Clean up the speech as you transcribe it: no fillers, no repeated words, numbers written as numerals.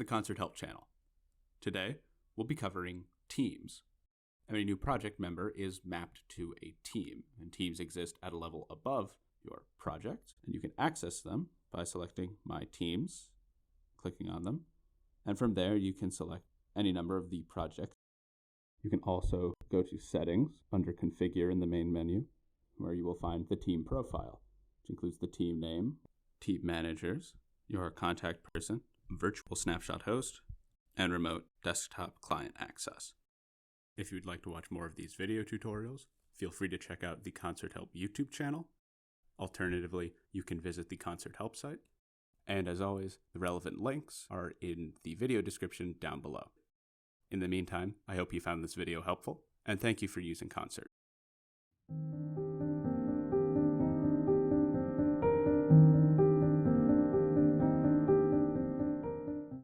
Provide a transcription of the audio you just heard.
Concert Help channel. Today, we'll be covering teams. Every new project member is mapped to a team, and teams exist at a level above your project, and you can access them by selecting My Teams, clicking on them, and from there you can select any number of the projects. You can also go to Settings under Configure in the main menu, where you will find the team profile, which includes the team name, team managers, your contact person, virtual snapshot host, and remote desktop client access. If you'd like to watch more of these video tutorials, feel free to check out the Concert Help YouTube channel. Alternatively, you can visit the Concert Help site. And as always, the relevant links are in the video description down below. In the meantime, I hope you found this video helpful, and thank you for using Concert.